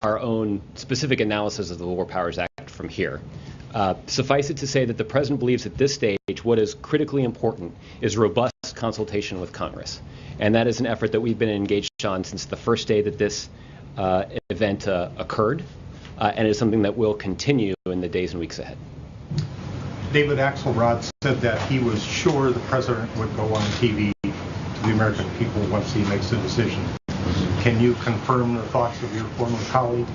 our own specific analysis of the War Powers Act from here. Suffice it to say that the President believes at this stage what is critically important is robust consultation with Congress. And that is an effort that we've been engaged on since the first day that this event occurred, and it's something that will continue in the days and weeks ahead. David Axelrod said that he was sure the President would go on TV to the American people once he makes the decision. Can you confirm the thoughts of your former colleague?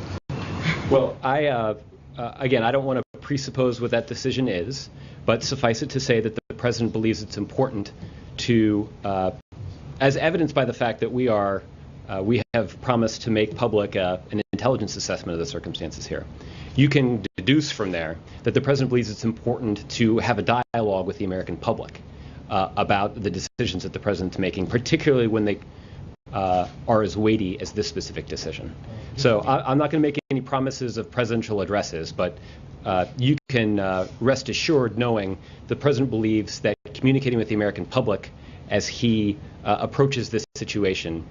Well, again, I don't want to presuppose what that decision is, but suffice it to say that the President believes it's important to, as evidenced by the fact that we have promised to make public an intelligence assessment of the circumstances here. You can deduce from there that the President believes it's important to have a dialogue with the American public about the decisions that the President's making, particularly when they are as weighty as this specific decision. So I'm not going to make any promises of presidential addresses, but you can rest assured knowing the President believes that communicating with the American public as he approaches this situation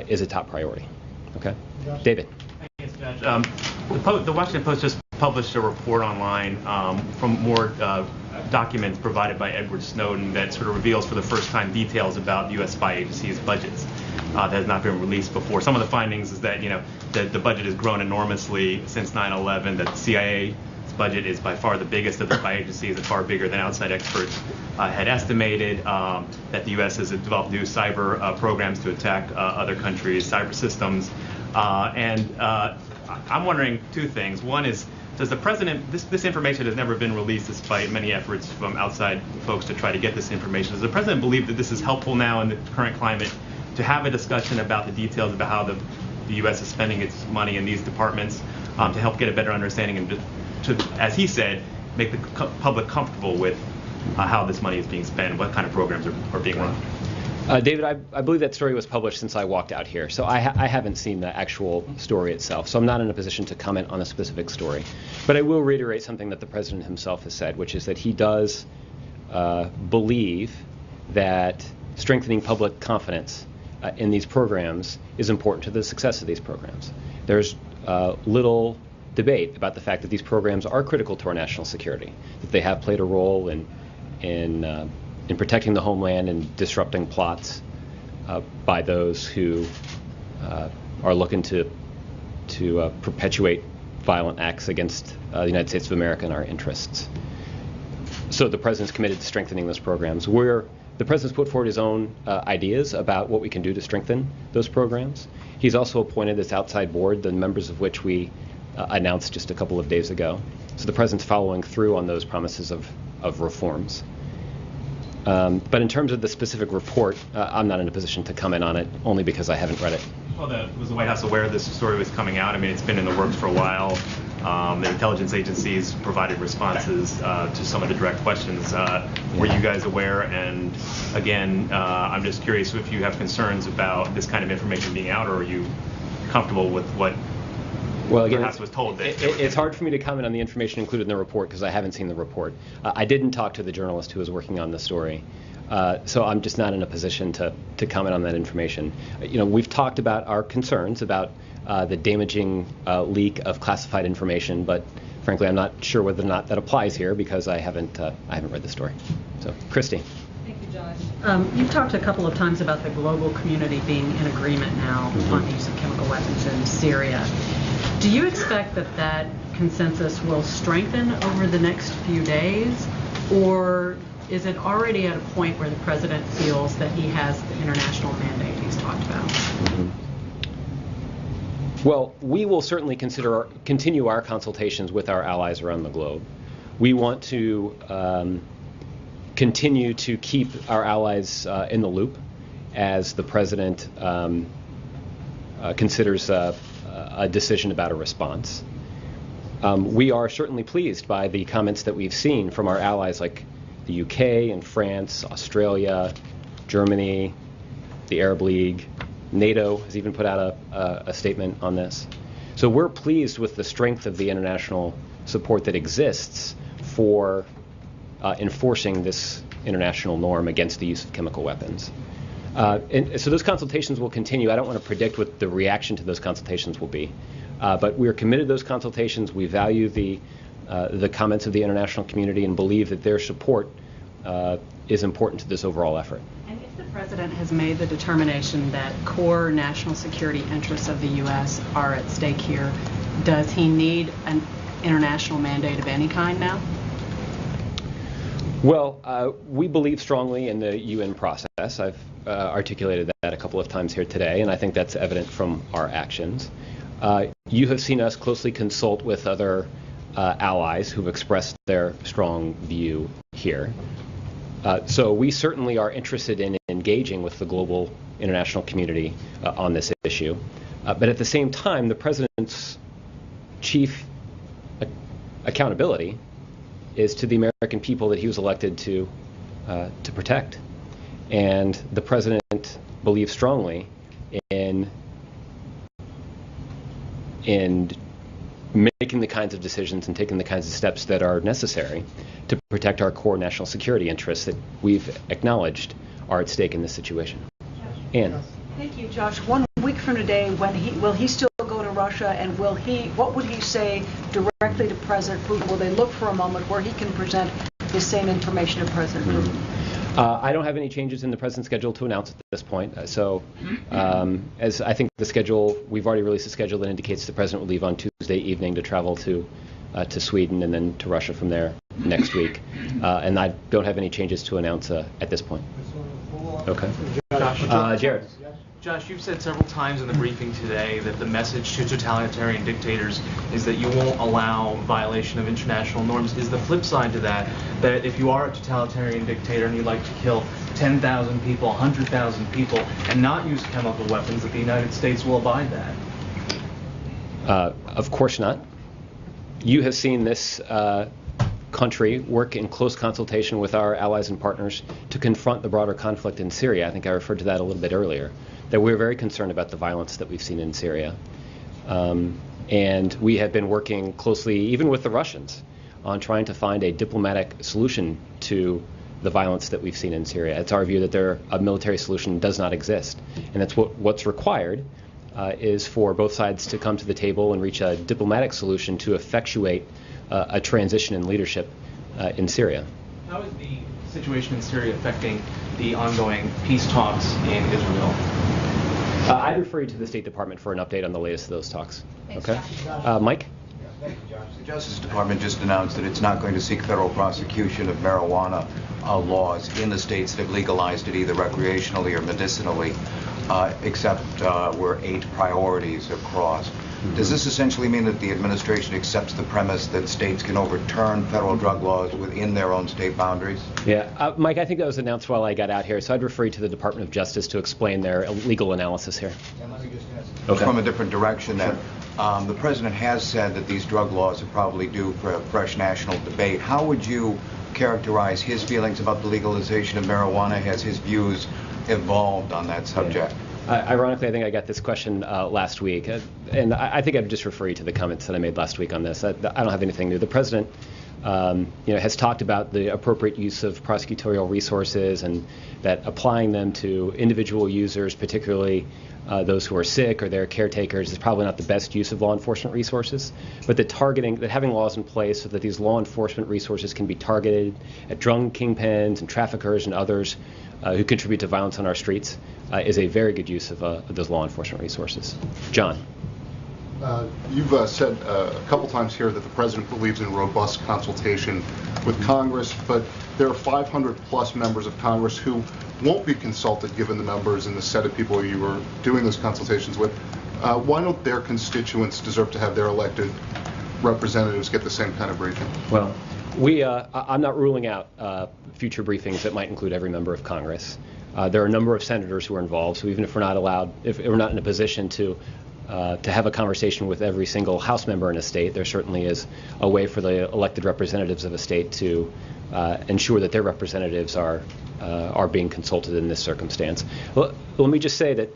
is a top priority. Okay? David. Thanks, Judge. The Washington Post just published a report online from more documents provided by Edward Snowden that sort of reveals for the first time details about U.S. spy agencies' budgets that has not been released before. Some of the findings is that, the budget has grown enormously since 9/11, that the CIA's budget is by far the biggest of the spy agencies and far bigger than outside experts had estimated, that the U.S. has developed new cyber programs to attack other countries' cyber systems. I'm wondering two things. One is, does the President, this information has never been released despite many efforts from outside folks to try to get this information. Does the President believe that this is helpful now in the current climate to have a discussion about the details about how the U.S. is spending its money in these departments to help get a better understanding and to, as he said, make the public comfortable with how this money is being spent, what kind of programs are being run? David, I believe that story was published since I walked out here, so I haven't seen the actual story itself, so I'm not in a position to comment on a specific story. But I will reiterate something that the President himself has said, which is that he does believe that strengthening public confidence in these programs is important to the success of these programs. There's little debate about the fact that these programs are critical to our national security, that they have played a role in protecting the homeland and disrupting plots by those who are looking to perpetuate violent acts against the United States of America and our interests. So the President's committed to strengthening those programs. The President's put forward his own ideas about what we can do to strengthen those programs. He's also appointed this outside board, the members of which we announced just a couple of days ago. So the President's following through on those promises of reforms. But in terms of the specific report, I'm not in a position to comment on it, only because I haven't read it. Well, was the White House aware this story was coming out? I mean, it's been in the works for a while. The intelligence agencies provided responses to some of the direct questions. Were you guys aware? And again, I'm just curious if you have concerns about this kind of information being out, or are you comfortable with what perhaps was told? It's hard for me to comment on the information included in the report because I haven't seen the report. I didn't talk to the journalist who was working on the story, so I'm just not in a position to comment on that information. We've talked about our concerns about the damaging leak of classified information, but frankly, I'm not sure whether or not that applies here because I haven't read the story. So, Christy. Thank you, Josh. You've talked a couple of times about the global community being in agreement now on the use of chemical weapons in Syria. Do you expect that consensus will strengthen over the next few days, or is it already at a point where the President feels that he has the international mandate he's talked about? Mm-hmm. Well, we will certainly continue our consultations with our allies around the globe. We want to continue to keep our allies in the loop as the President considers a decision about a response. We are certainly pleased by the comments that we've seen from our allies like the UK and France, Australia, Germany, the Arab League. NATO has even put out a statement on this. So we're pleased with the strength of the international support that exists for enforcing this international norm against the use of chemical weapons. And so those consultations will continue. I don't want to predict what the reaction to those consultations will be. But we are committed to those consultations. We value the comments of the international community and believe that their support is important to this overall effort. And if the president has made the determination that core national security interests of the U.S. are at stake here, does he need an international mandate of any kind now? Well, we believe strongly in the UN process. I've articulated that a couple of times here today, and I think that's evident from our actions. You have seen us closely consult with other allies who've expressed their strong view here. So we certainly are interested in engaging with the global international community on this issue. But at the same time, the president's chief accountability is to the American people that he was elected to protect. And the president believes strongly in making the kinds of decisions and taking the kinds of steps that are necessary to protect our core national security interests that we've acknowledged are at stake in this situation. Ann. Thank you, Josh. 1 week from today, will he still go to Russia, and what would he say directly to President Putin? Will they look for a moment where he can present the same information to President Putin? I don't have any changes in the president's schedule to announce at this point. As I think the schedule, we've already released a schedule that indicates the president will leave on Tuesday evening to travel to Sweden and then to Russia from there next week. And I don't have any changes to announce at this point. Okay. Jared. Josh, you've said several times in the briefing today that the message to totalitarian dictators is that you won't allow violation of international norms. Is the flip side to that if you are a totalitarian dictator and you'd like to kill 10,000 people, 100,000 people, and not use chemical weapons, that the United States will abide that? Of course not. You have seen this country work in close consultation with our allies and partners to confront the broader conflict in Syria. I think I referred to that a little bit earlier, that we're very concerned about the violence that we've seen in Syria. And we have been working closely, even with the Russians, on trying to find a diplomatic solution to the violence that we've seen in Syria. It's our view that a military solution does not exist. And that's what's required is for both sides to come to the table and reach a diplomatic solution to effectuate a transition in leadership in Syria. How is the situation in Syria affecting the ongoing peace talks in Israel? I'd refer you to the State Department for an update on the latest of those talks. Okay. Mike? Thank you, Josh. The Justice Department just announced that it's not going to seek federal prosecution of marijuana laws in the states that have legalized it either recreationally or medicinally, except where 8 priorities are crossed. Does this essentially mean that the administration accepts the premise that states can overturn federal drug laws within their own state boundaries? Yeah, Mike, I think that was announced while I got out here, so I'd refer you to the Department of Justice to explain their legal analysis here. Okay. From a different direction, then. The president has said that these drug laws are probably due for a fresh national debate. How would you characterize his feelings about the legalization of marijuana? Has his views evolved on that subject? Yeah. Ironically, I think I got this question last week, and I think I'd just refer you to the comments that I made last week on this. I don't have anything new. The president, has talked about the appropriate use of prosecutorial resources and that applying them to individual users, particularly those who are sick or their caretakers, is probably not the best use of law enforcement resources. But that having laws in place so that these law enforcement resources can be targeted at drug kingpins and traffickers and others who contribute to violence on our streets is a very good use of those law enforcement resources. John. You've said a couple times here that the president believes in robust consultation with Congress, but there are 500 plus members of Congress who won't be consulted given the members and the set of people you were doing those consultations with. Why don't their constituents deserve to have their elected representatives get the same kind of briefing? Well, I'm not ruling out future briefings that might include every member of Congress. There are a number of senators who are involved, so even if we're not in a position to have a conversation with every single House member in a state, there certainly is a way for the elected representatives of a state to ensure that their representatives are being consulted in this circumstance. Well, let me just say that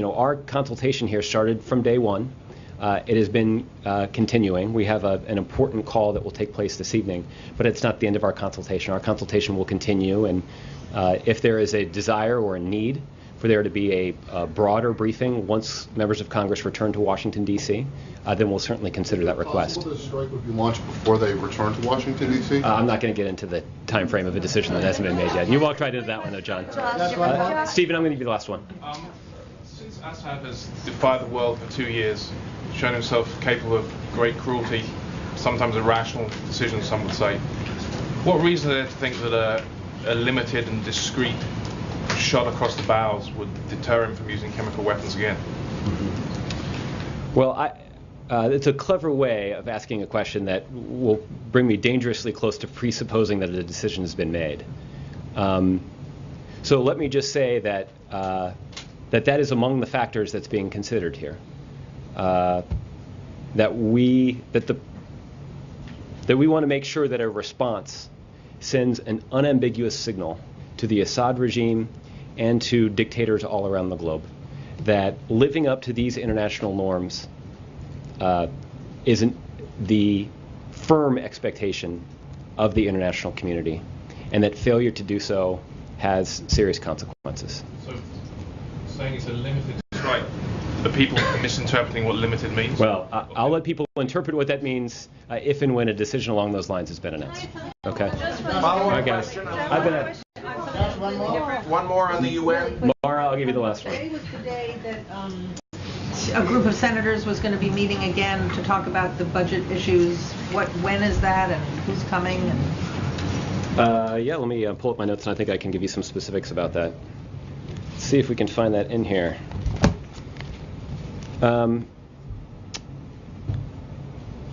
our consultation here started from day one. It has been continuing. We have an important call that will take place this evening, but it's not the end of our consultation. Our consultation will continue, and if there is a desire or a need for there to be a broader briefing once members of Congress return to Washington, D.C., then we'll certainly consider that request. Possible the strike would be launched before they return to Washington, D.C.? I'm not going to get into the time frame of a decision that hasn't been made yet. You walked right into that one, though, John. Stephen, I'm going to give you the last one. Since Assad has defied the world for 2 years, shown himself capable of great cruelty, sometimes irrational decisions, some would say, what reason is there to think that a limited and discreet shot across the bows would deter him from using chemical weapons again? Well, it's a clever way of asking a question that will bring me dangerously close to presupposing that a decision has been made. So let me just say that that is among the factors that's being considered here. That we want to make sure that a response sends an unambiguous signal to the Assad regime and to dictators all around the globe that living up to these international norms isn't the firm expectation of the international community, and that failure to do so has serious consequences. So, saying it's a limited strike, the people are misinterpreting what limited means? Well, I'll let people interpret what that means if and when a decision along those lines has been announced. Okay? All right, guys. I've been at... One more on the UN. Mara, I'll give you the last one. Today was the day that a group of senators was going to be meeting again to talk about the budget issues. When is that, and who's coming? Yeah, let me pull up my notes, and I think I can give you some specifics about that. Let's see if we can find that in here.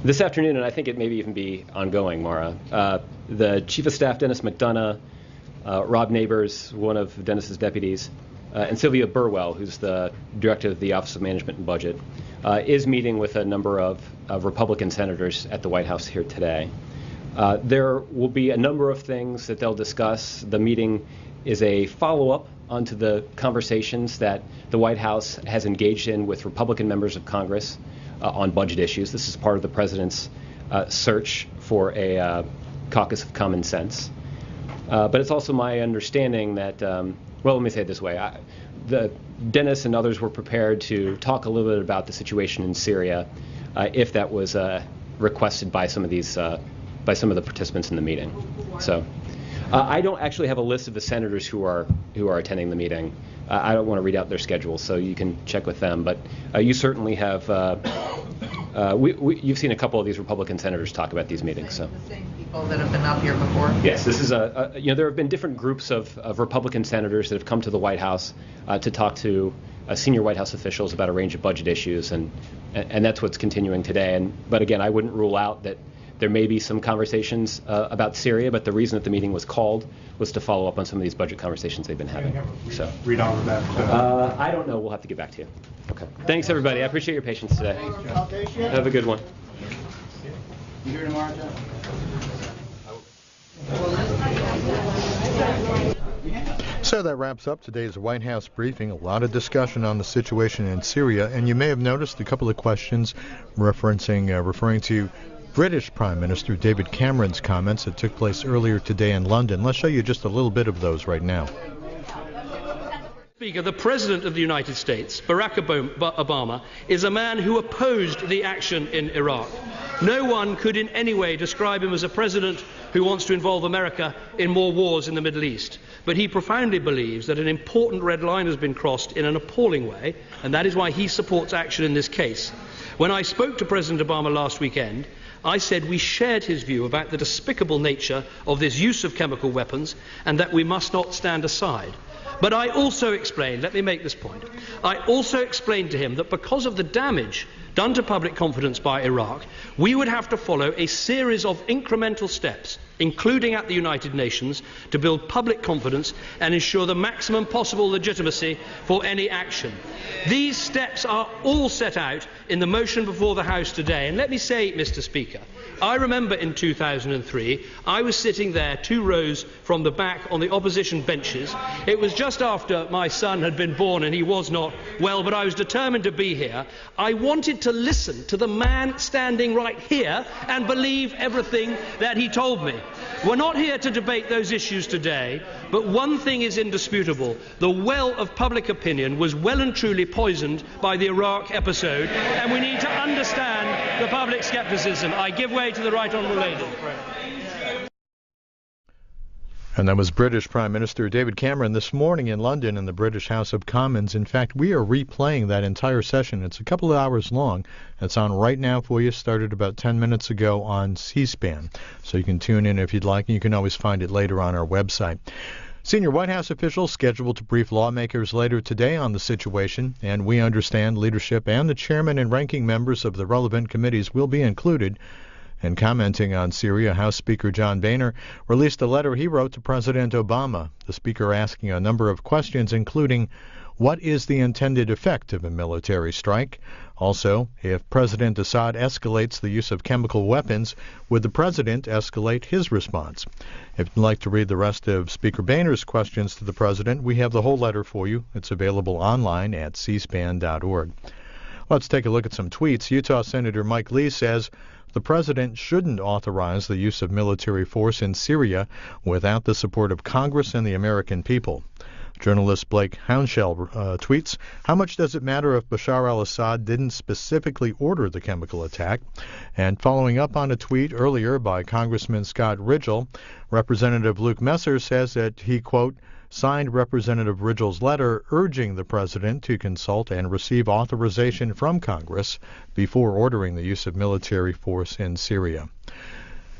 This afternoon, and I think it may even be ongoing, Mara, the Chief of Staff, Dennis McDonough, Rob Neighbors, one of Dennis's deputies, and Sylvia Burwell, who's the director of the Office of Management and Budget, is meeting with a number of Republican senators at the White House here today. There will be a number of things that they'll discuss. The meeting is a follow-up onto the conversations that the White House has engaged in with Republican members of Congress on budget issues. This is part of the president's search for a caucus of common sense. But it's also my understanding that, well, let me say it this way. Dennis and others were prepared to talk a little bit about the situation in Syria if that was requested by some of these, by some of the participants in the meeting. So I don't actually have a list of the senators who are attending the meeting. I don't want to read out their schedules, so you can check with them. But you certainly have. You've seen a couple of these Republican senators talk about these meetings. So. The same people that have been up here before? Yes, this is there have been different groups of Republican senators that have come to the White House to talk to senior White House officials about a range of budget issues, and that's what's continuing today. But again, I wouldn't rule out that there may be some conversations about Syria, but the reason that the meeting was called was to follow up on some of these budget conversations they've been having. So, read out of that. I don't know. We'll have to get back to you. Okay. Thanks, everybody. I appreciate your patience today. Have a good one. You here tomorrow, John? So that wraps up today's White House briefing. A lot of discussion on the situation in Syria, and you may have noticed a couple of questions referring to British Prime Minister David Cameron's comments that took place earlier today in London. Let's show you just a little bit of those right now. Speaker, the President of the United States, Barack Obama, is a man who opposed the action in Iraq. No one could in any way describe him as a president who wants to involve America in more wars in the Middle East. But he profoundly believes that an important red line has been crossed in an appalling way, and that is why he supports action in this case. When I spoke to President Obama last weekend, I said we shared his view about the despicable nature of this use of chemical weapons and that we must not stand aside. But I also explained, let me make this point, I also explained to him that because of the damage done to public confidence by Iraq, we would have to follow a series of incremental steps, including at the United Nations, to build public confidence and ensure the maximum possible legitimacy for any action. These steps are all set out in the motion before the House today. And let me say, Mr. Speaker, I remember in 2003, I was sitting there 2 rows from the back on the opposition benches. It was just after my son had been born and he was not well, but I was determined to be here. I wanted to listen to the man standing right here and believe everything that he told me. We're not here to debate those issues today, but one thing is indisputable. The well of public opinion was well and truly poisoned by the Iraq episode, and we need to understand the public skepticism. I give way to the Right Honourable Lady. And that was British Prime Minister David Cameron this morning in London in the British House of Commons. In fact, we are replaying that entire session. It's a couple of hours long. It's on right now for you. Started about 10 minutes ago on C-SPAN. So you can tune in if you'd like, and you can always find it later on our website. Senior White House officials scheduled to brief lawmakers later today on the situation, and we understand leadership and the chairman and ranking members of the relevant committees will be included. And commenting on Syria, House Speaker John Boehner released a letter he wrote to President Obama, the speaker asking a number of questions, including what is the intended effect of a military strike? Also, if President Assad escalates the use of chemical weapons, would the president escalate his response? If you'd like to read the rest of Speaker Boehner's questions to the president, we have the whole letter for you. It's available online at cspan.org. Let's take a look at some tweets. Utah Senator Mike Lee says the president shouldn't authorize the use of military force in Syria without the support of Congress and the American people. Journalist Blake Hounshell tweets, how much does it matter if Bashar al-Assad didn't specifically order the chemical attack? And following up on a tweet earlier by Congressman Scott Ridgell, Representative Luke Messer says that he, quote, signed Representative Ridgell's letter urging the president to consult and receive authorization from Congress before ordering the use of military force in Syria.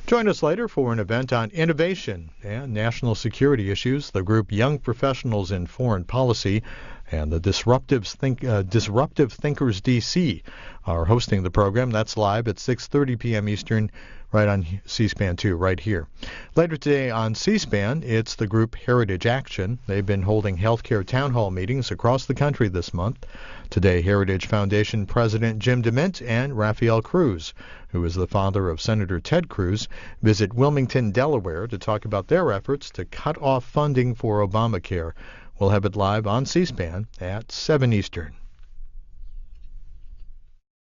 Join us later for an event on innovation and national security issues. The group Young Professionals in Foreign Policy and the Disruptive Thinkers DC are hosting the program. That's live at 6:30 p.m. Eastern, right on C-SPAN 2, right here. Later today on C-SPAN, it's the group Heritage Action. They've been holding healthcare town hall meetings across the country this month. Today, Heritage Foundation President Jim DeMint and Rafael Cruz, who is the father of Senator Ted Cruz, visit Wilmington, Delaware to talk about their efforts to cut off funding for Obamacare. We'll have it live on C-SPAN at 7 Eastern.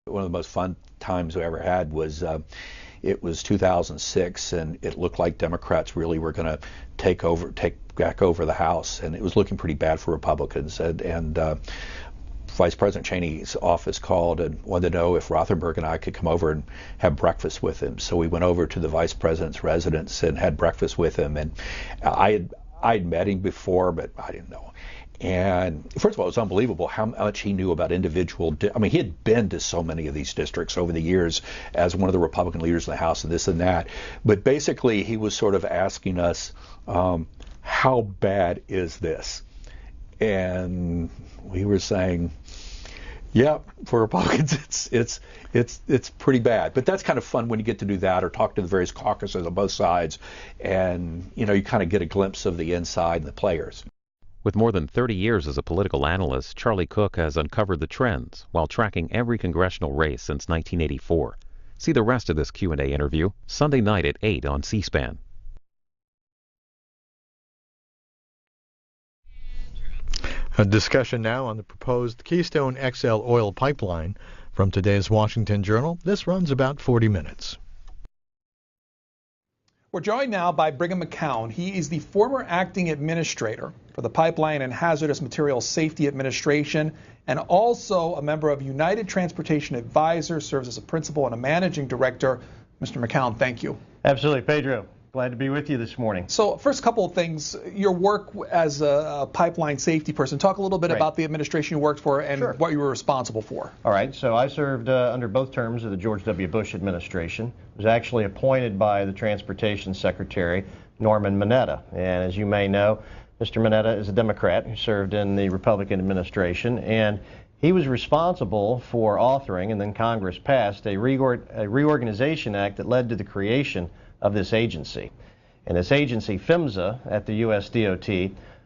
One of the most fun times we ever had was it was 2006, and it looked like Democrats really were going to take back over the House, and it was looking pretty bad for Republicans. And Vice President Cheney's office called and wanted to know if Rothenberg and I could come over and have breakfast with him. So we went over to the Vice President's residence and had breakfast with him. And I'd met him before, but I didn't know. And first of all, it was unbelievable how much he knew about individual. I mean, he had been to so many of these districts over the years as one of the Republican leaders in the House and this and that. But basically, he was sort of asking us, how bad is this? And we were saying, yeah, for Republicans, it's pretty bad. But that's kind of fun when you get to do that or talk to the various caucuses on both sides, and you kind of get a glimpse of the inside and the players. With more than 30 years as a political analyst, Charlie Cook has uncovered the trends while tracking every congressional race since 1984. See the rest of this Q&A interview Sunday night at 8 on C-SPAN. A discussion now on the proposed Keystone XL oil pipeline. From today's Washington Journal, this runs about 40 minutes. We're joined now by Brigham McCown. He is the former acting administrator for the Pipeline and Hazardous Materials Safety Administration and also a member of United Transportation Advisors, serves as a principal and a managing director. Mr. McCown, thank you. Absolutely, Pedro. Glad to be with you this morning. So first couple of things, your work as a pipeline safety person. Talk a little bit about the administration you worked for and what you were responsible for. All right, so I served under both terms of the George W. Bush administration. Was actually appointed by the Transportation Secretary, Norman Mineta. And as you may know, Mr. Mineta is a Democrat who served in the Republican administration, and he was responsible for authoring, and then Congress passed, a reorganization act that led to the creation of this agency. And this agency, PHMSA, at the U.S. DOT,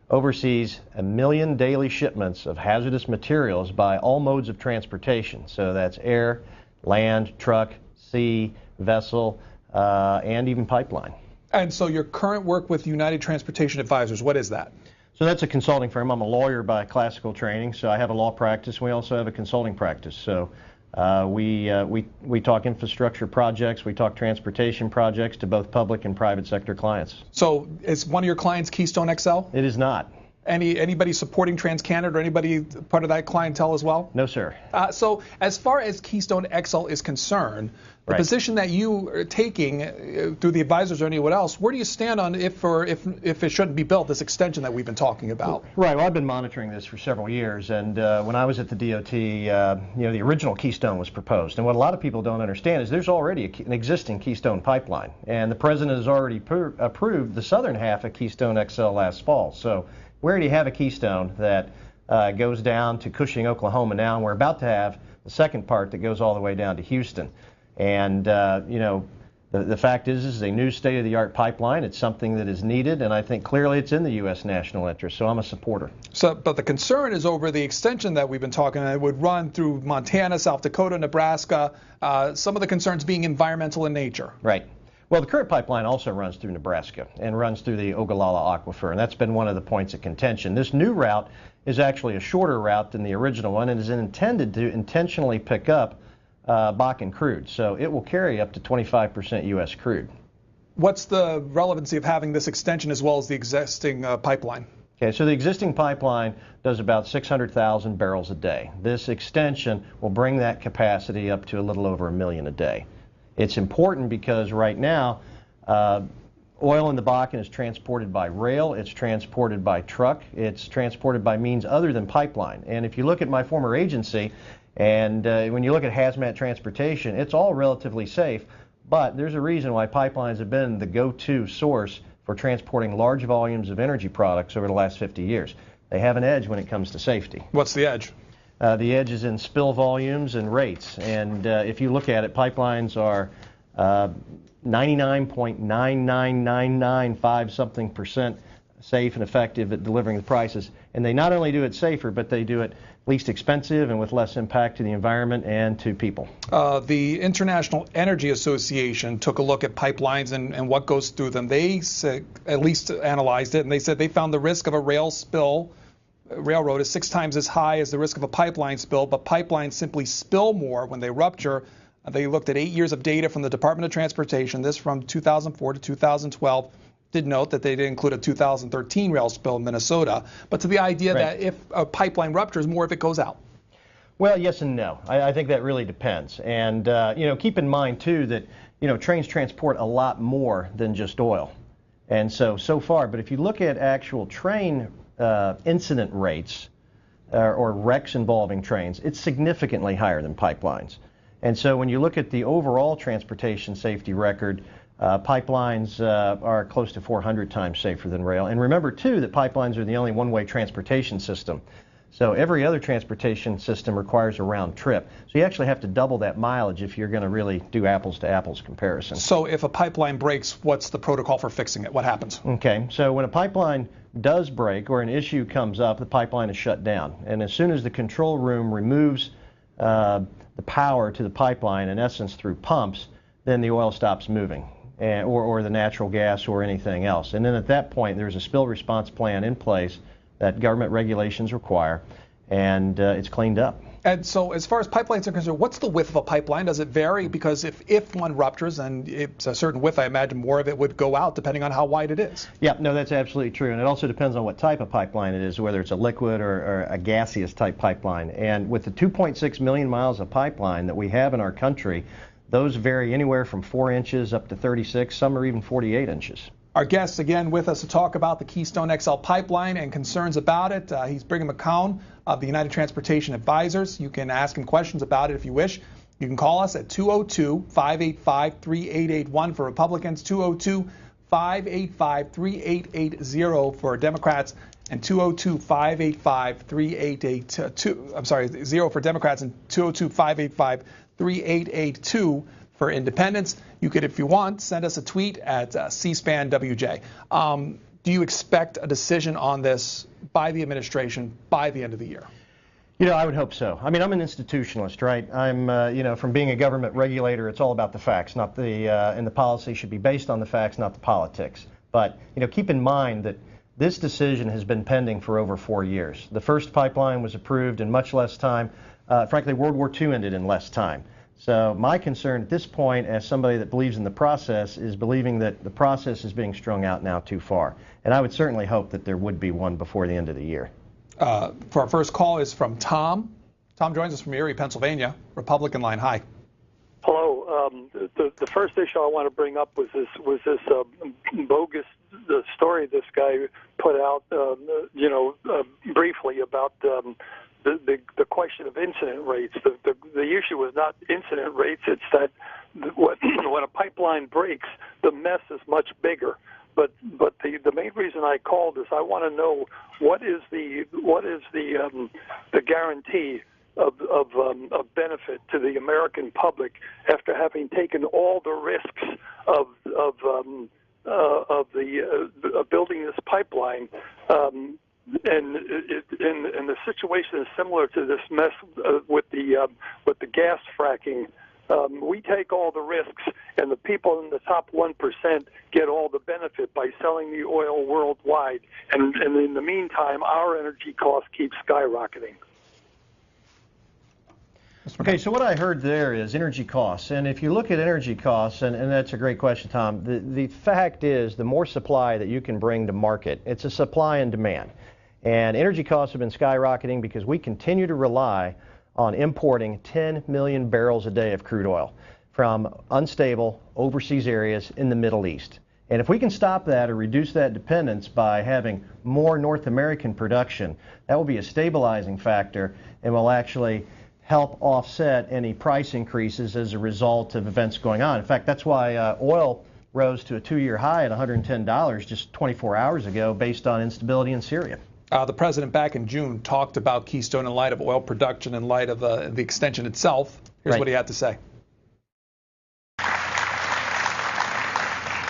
oversees 1 million daily shipments of hazardous materials by all modes of transportation. So that's air, land, truck, sea, vessel, and even pipeline. And so your current work with United Transportation Advisors, what is that? So that's a consulting firm. I'm a lawyer by classical training, so I have a law practice. We also have a consulting practice. So We talk infrastructure projects, we talk transportation projects to both public and private sector clients. So is one of your clients Keystone XL? It is not. Anybody supporting TransCanada or anybody part of that clientele as well? No, sir. So as far as Keystone XL is concerned, the position that you are taking through the advisors or anyone else, where do you stand on if it shouldn't be built, this extension that we've been talking about? Right. Well, I've been monitoring this for several years, and when I was at the DOT, the original Keystone was proposed. And what a lot of people don't understand is there's already an existing Keystone pipeline, and the president has already approved the southern half of Keystone XL last fall. So we already have a Keystone that goes down to Cushing, Oklahoma now, and we're about to have the second part that goes all the way down to Houston. And, the fact is a new state-of-the-art pipeline. It's something that is needed, and I think clearly it's in the U.S. national interest, so I'm a supporter. But the concern is over the extension that we've been talking about. It would run through Montana, South Dakota, Nebraska, some of the concerns being environmental in nature. Right. Well, the current pipeline also runs through Nebraska and runs through the Ogallala Aquifer, and that's been one of the points of contention. This new route is actually a shorter route than the original one and is intended to intentionally pick up Bakken crude, so it will carry up to 25% U.S. crude. What's the relevancy of having this extension as well as the existing pipeline? Okay, so the existing pipeline does about 600,000 barrels a day. This extension will bring that capacity up to a little over 1 million a day. It's important because right now, oil in the Bakken is transported by rail, it's transported by truck, it's transported by means other than pipeline. And if you look at my former agency, and when you look at hazmat transportation, it's all relatively safe, but there's a reason why pipelines have been the go-to source for transporting large volumes of energy products over the last 50 years. They have an edge when it comes to safety. What's the edge? The edge is in spill volumes and rates, and if you look at it, pipelines are 99.99995% safe and effective at delivering the prices, and they not only do it safer, but they do it least expensive and with less impact to the environment and to people. The International Energy Association took a look at pipelines and what goes through them. They at least analyzed it, and they said they found the risk of a railroad is 6 times as high as the risk of a pipeline spill, but pipelines simply spill more when they rupture. They looked at 8 years of data from the Department of Transportation, this from 2004 to 2012. Did note that they did include a 2013 rail spill in Minnesota, but to the idea that if a pipeline ruptures, more if it goes out. Well, yes and no. I think that really depends. And, keep in mind, too, that, trains transport a lot more than just oil. And so far, but if you look at actual train incident rates or wrecks involving trains, it's significantly higher than pipelines. And so when you look at the overall transportation safety record, pipelines are close to 400 times safer than rail. And remember, too, that pipelines are the only one-way transportation system. So every other transportation system requires a round trip. So you actually have to double that mileage if you're going to really do apples-to-apples comparison. So if a pipeline breaks, what's the protocol for fixing it? What happens? Okay, so when a pipeline does break or an issue comes up, the pipeline is shut down. And as soon as the control room removes the power to the pipeline, in essence through pumps, then the oil stops moving. Or the natural gas or anything else. And then at that point, there's a spill response plan in place that government regulations require, and it's cleaned up. And so as far as pipelines are concerned, what's the width of a pipeline? Does it vary? Because if one ruptures and it's a certain width, I imagine more of it would go out depending on how wide it is. Yeah, no, that's absolutely true. And it also depends on what type of pipeline it is, whether it's a liquid or a gaseous type pipeline. And with the 2.6 million miles of pipeline that we have in our country, those vary anywhere from 4 inches up to 36, some are even 48 inches. Our guest again with us to talk about the Keystone XL pipeline and concerns about it. He's Brigham McCown of the United Transportation Advisors. You can ask him questions about it if you wish. You can call us at 202-585-3881 for Republicans, 202-585-3880 for Democrats, and 202-585-3882. I'm sorry, 0 for Democrats and 202-585-3882 for independents. You could, if you want, send us a tweet at C-SPAN WJ. Do you expect a decision on this by the administration by the end of the year? I would hope so. I mean, I'm an institutionalist, right? I'm, from being a government regulator, it's all about the facts, not the, and the policy should be based on the facts, not the politics. But, keep in mind that this decision has been pending for over 4 years. The first pipeline was approved in much less time. frankly, World War II ended in less time. So my concern at this point, as somebody that believes in the process, is believing that the process is being strung out now too far. And I would certainly hope that there would be one before the end of the year. For our first call is from Tom. Tom joins us from Erie, Pennsylvania, Republican line. Hi. Hello. The first issue I want to bring up was this bogus story this guy put out, briefly about the question of incident rates. The issue was not incident rates. It's that when a pipeline breaks, the mess is much bigger. But the main reason I called is I want to know what is the guarantee of benefit to the American public after having taken all the risks of building this pipeline. And the situation is similar to this mess with the gas fracking. We take all the risks, and the people in the top 1% get all the benefit by selling the oil worldwide. And in the meantime, our energy costs keep skyrocketing. Okay, so what I heard there is energy costs. And if you look at energy costs, and that's a great question, Tom, the fact is the more supply that you can bring to market, it's a supply and demand. And energy costs have been skyrocketing because we continue to rely on importing 10 million barrels a day of crude oil from unstable overseas areas in the Middle East. And if we can stop that or reduce that dependence by having more North American production, that will be a stabilizing factor and will actually help offset any price increases as a result of events going on. In fact, that's why oil rose to a 2-year high at $110 just 24 hours ago based on instability in Syria. The president back in June talked about Keystone in light of oil production, in light of the extension itself. Here's what he had to say.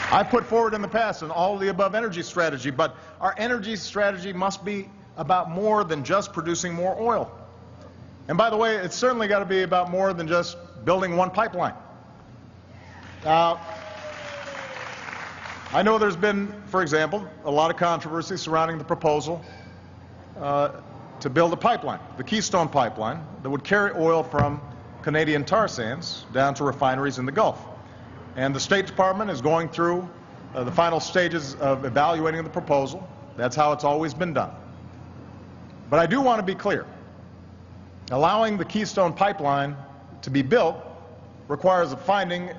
I put forward in the past an all-of-the-above energy strategy, but our energy strategy must be about more than just producing more oil. And by the way, it's certainly got to be about more than just building one pipeline. I know there's been, for example, a lot of controversy surrounding the proposal to build a pipeline, the Keystone Pipeline, that would carry oil from Canadian tar sands down to refineries in the Gulf. And the State Department is going through the final stages of evaluating the proposal. That's how it's always been done. But I do want to be clear. Allowing the Keystone Pipeline to be built requires a finding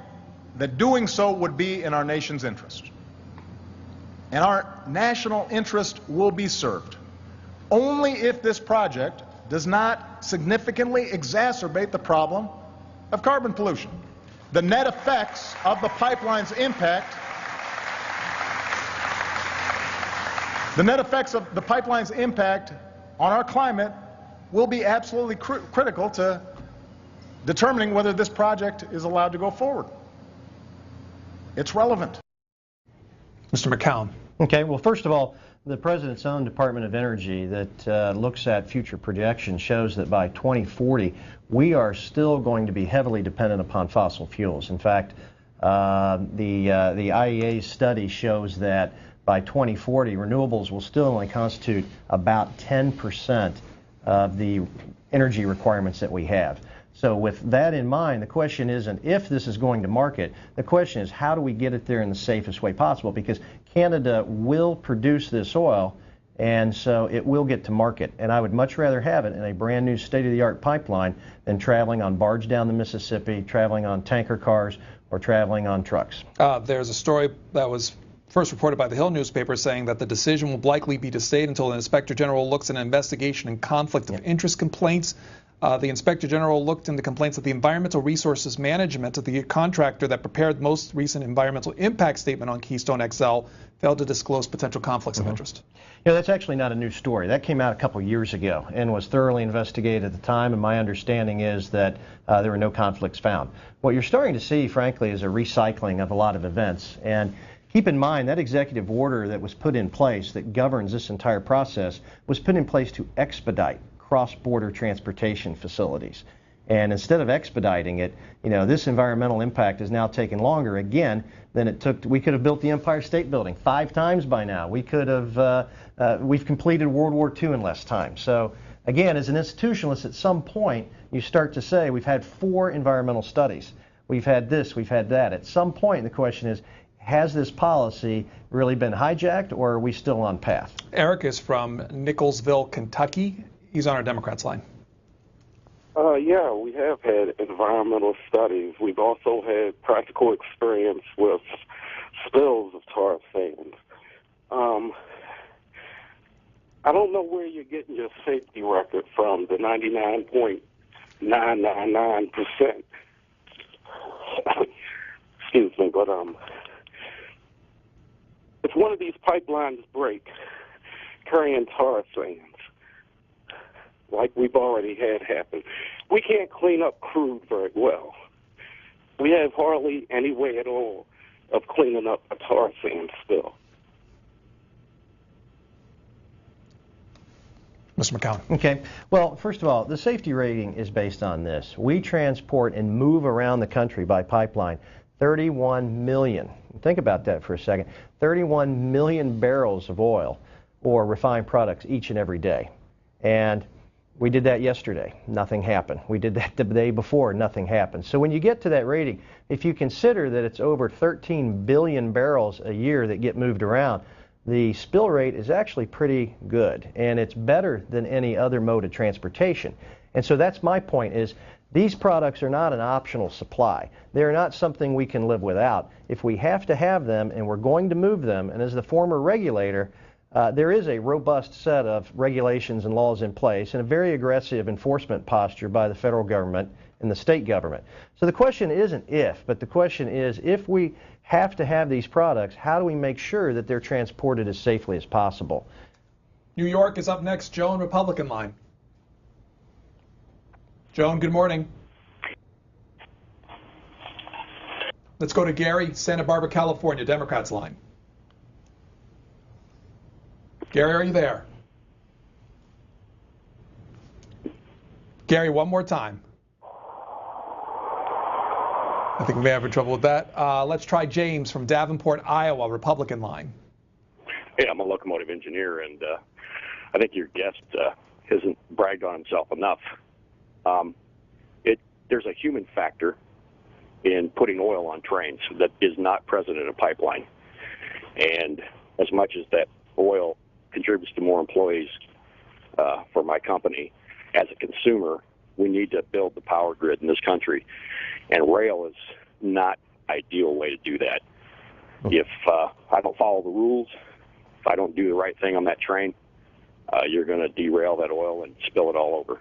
that doing so would be in our nation's interest. And our national interest will be served only if this project does not significantly exacerbate the problem of carbon pollution. The net effects of the pipeline's impact on our climate will be absolutely critical to determining whether this project is allowed to go forward. It's relevant. Mr. McCown. Okay, well, first of all, the President's own Department of Energy that looks at future projections shows that by 2040, we are still going to be heavily dependent upon fossil fuels. In fact, the IEA's study shows that by 2040, renewables will still only constitute about 10% of the energy requirements that we have. So with that in mind, the question isn't if this is going to market, the question is how do we get it there in the safest way possible, because Canada will produce this oil and so it will get to market. And I would much rather have it in a brand new state-of-the-art pipeline than traveling on barge down the Mississippi, traveling on tanker cars, or traveling on trucks. There's a story that was first reported by the Hill newspaper saying that the decision will likely be delayed until the Inspector General looks at an investigation and conflict of interest complaints. The Inspector General looked into complaints that the Environmental Resources Management, the contractor that prepared the most recent environmental impact statement on Keystone XL, failed to disclose potential conflicts of interest. Yeah, that's actually not a new story. That came out a couple years ago and was thoroughly investigated at the time, and my understanding is that there were no conflicts found. What you're starting to see, frankly, is a recycling of a lot of events. And keep in mind, that executive order that was put in place that governs this entire process was put in place to expedite cross-border transportation facilities. And instead of expediting it, this environmental impact is now taking longer again than it took. We could have built the Empire State Building 5 times by now. We could have, we've completed World War II in less time. So Again, as an institutionalist, at some point, you start to say, we've had 4 environmental studies. We've had this, we've had that. At some point, the question is, has this policy really been hijacked, or are we still on path? Eric is from Nicholsville, Kentucky. He's on our Democrats line. Yeah, we have had environmental studies. We've also had practical experience with spills of tar sands. I don't know where you're getting your safety record from, the 99.999%. Excuse me, but if one of these pipelines break carrying tar sands, like we've already had happen, we can't clean up crude very well. We have hardly any way at all of cleaning up a tar sand spill. Mr. McCown. Okay. Well, first of all, the safety rating is based on this. We transport and move around the country by pipeline 31 million. Think about that for a second. 31 million barrels of oil or refined products each and every day. And we did that yesterday. Nothing happened. We did that the day before. Nothing happened. So when you get to that rating, if you consider that it's over 13 billion barrels a year that get moved around, the spill rate is actually pretty good, and it's better than any other mode of transportation. And so that's my point, is these products are not an optional supply. They're not something we can live without. If we have to have them and we're going to move them, and as the former regulator, there is a robust set of regulations and laws in place and a very aggressive enforcement posture by the federal government and the state government. So the question isn't if, but the question is, if we have to have these products, how do we make sure that they're transported as safely as possible? New York is up next. Joan, Republican line. Joan, good morning. Let's go to Gary, Santa Barbara, California, Democrats line. Gary, are you there? Gary, one more time. I think we may have trouble with that. Let's try James from Davenport, Iowa, Republican line. Hey, I'm a locomotive engineer, and I think your guest hasn't bragged on himself enough. There's a human factor in putting oil on trains that is not present in a pipeline. And as much as that oil contributes to more employees for my company, as a consumer, we need to build the power grid in this country. And rail is not an ideal way to do that. If I don't follow the rules, if I don't do the right thing on that train, you're going to derail that oil and spill it all over.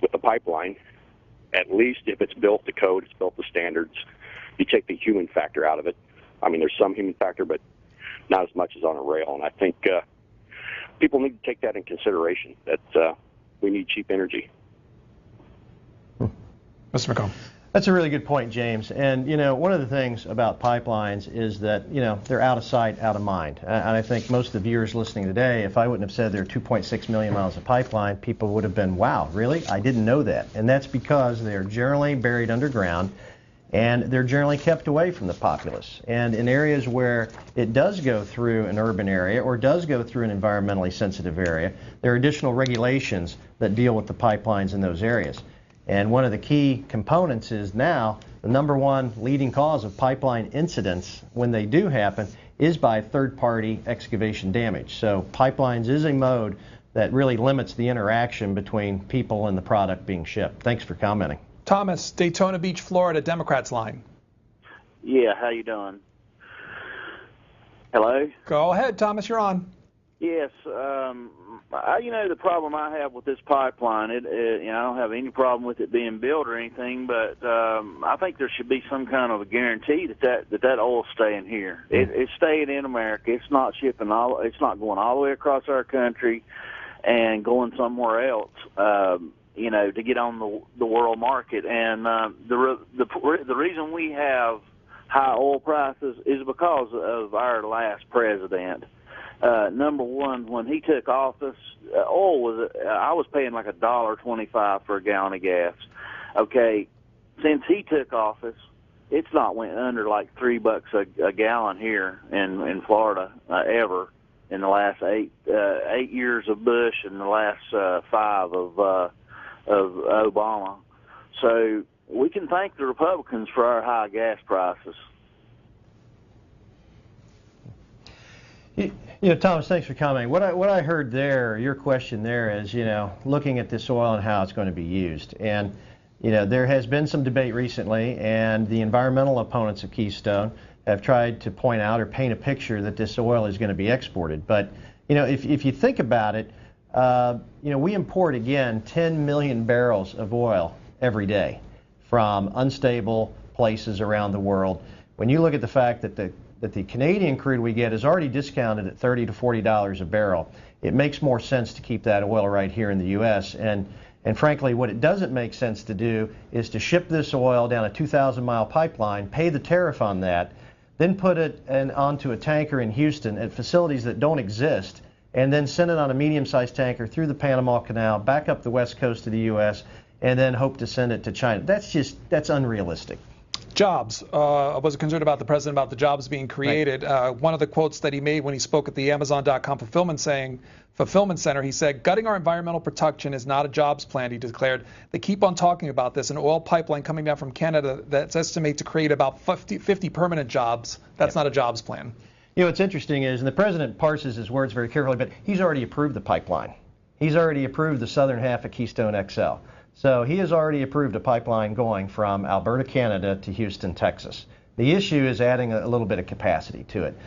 With the pipeline, at least if it's built to code, it's built to standards, you take the human factor out of it. I mean, there's some human factor, but not as much as on a rail. And I think people need to take that in consideration, that we need cheap energy. Mr. McComb. That's a really good point, James. And, you know, one of the things about pipelines is that, you know, they're out of sight, out of mind. And I think most of the viewers listening today, if I wouldn't have said there are 2.6 million miles of pipeline, people would have been, wow, really? I didn't know that. And that's because they're generally buried underground, and they're generally kept away from the populace. And in areas where it does go through an urban area or does go through an environmentally sensitive area, there are additional regulations that deal with the pipelines in those areas. And one of the key components is now the #1 leading cause of pipeline incidents, when they do happen, is by third-party excavation damage. So pipelines is a mode that really limits the interaction between people and the product being shipped. Thanks for commenting. Thomas, Daytona Beach, Florida, Democrats line. Yeah, how you doing? Hello? Go ahead, Thomas, you're on. Yes, you know, the problem I have with this pipeline, you know, I don't have any problem with it being built or anything, but I think there should be some kind of a guarantee that oil's staying here. It's staying in America. It's not shipping it's not going all the way across our country and going somewhere else, you know, to get on the world market. And the reason we have high oil prices is because of our last president. #1, when he took office, oil was, I was paying like $1.25 for a gallon of gas. Okay, since he took office, it's not went under like $3 a gallon here in Florida ever. in the last 8 years of Bush and the last 5 of Obama. So we can thank the Republicans for our high gas prices. You know, Thomas, thanks for commenting. What I heard there, your question there is, you know, looking at this oil and how it's going to be used. And, you know, there has been some debate recently, and the environmental opponents of Keystone have tried to point out or paint a picture that this oil is going to be exported. But, you know, if you think about it, you know, we import, again, 10 million barrels of oil every day from unstable places around the world. When you look at the fact that the Canadian crude we get is already discounted at $30 to $40 a barrel, it makes more sense to keep that oil right here in the U.S. And frankly, what it doesn't make sense to do is to ship this oil down a 2,000-mile pipeline, pay the tariff on that, then put it onto a tanker in Houston at facilities that don't exist, and then send it on a medium-sized tanker through the Panama Canal, back up the west coast of the U.S., and then hope to send it to China. That's unrealistic. Jobs. I was concerned about the president about the jobs being created. Right. One of the quotes that he made when he spoke at the Amazon.com fulfillment center, he said, "Gutting our environmental protection is not a jobs plan," he declared. They keep on talking about this. An oil pipeline coming down from Canada that's estimated to create about 50 permanent jobs. That's not a jobs plan. You know, what's interesting is, and the president parses his words very carefully, but he's already approved the pipeline. He's already approved the southern half of Keystone XL. So he has already approved a pipeline going from Alberta, Canada to Houston, Texas. The issue is adding a little bit of capacity to it.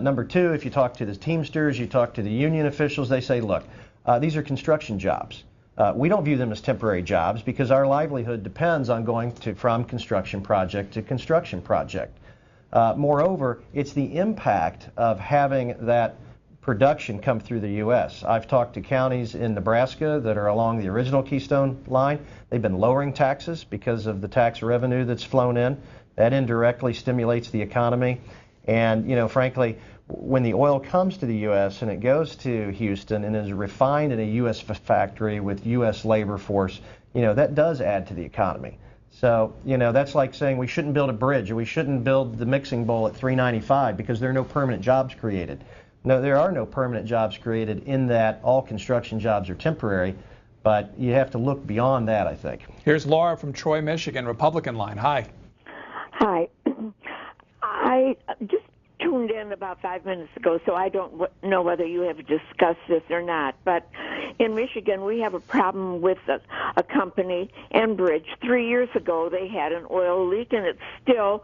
Number two, if you talk to the Teamsters, you talk to the union officials, they say, look, these are construction jobs. We don't view them as temporary jobs because our livelihood depends on going from construction project to construction project. Moreover, it's the impact of having that production come through the U.S. I've talked to counties in Nebraska that are along the original Keystone line. They've been lowering taxes because of the tax revenue that's flown in. That indirectly stimulates the economy. And, you know, frankly, when the oil comes to the U.S. and it goes to Houston and is refined in a U.S. factory with U.S. labor force, you know, that does add to the economy. So, you know, that's like saying we shouldn't build a bridge or we shouldn't build the mixing bowl at 395 because there are no permanent jobs created. No, there are no permanent jobs created in that all construction jobs are temporary, but you have to look beyond that, I think. Here's Laura from Troy, Michigan, Republican line. Hi. Hi. I just tuned in about 5 minutes ago, so I don't know whether you have discussed this or not. But in Michigan, we have a problem with a company, Enbridge. 3 years ago, they had an oil leak, and it still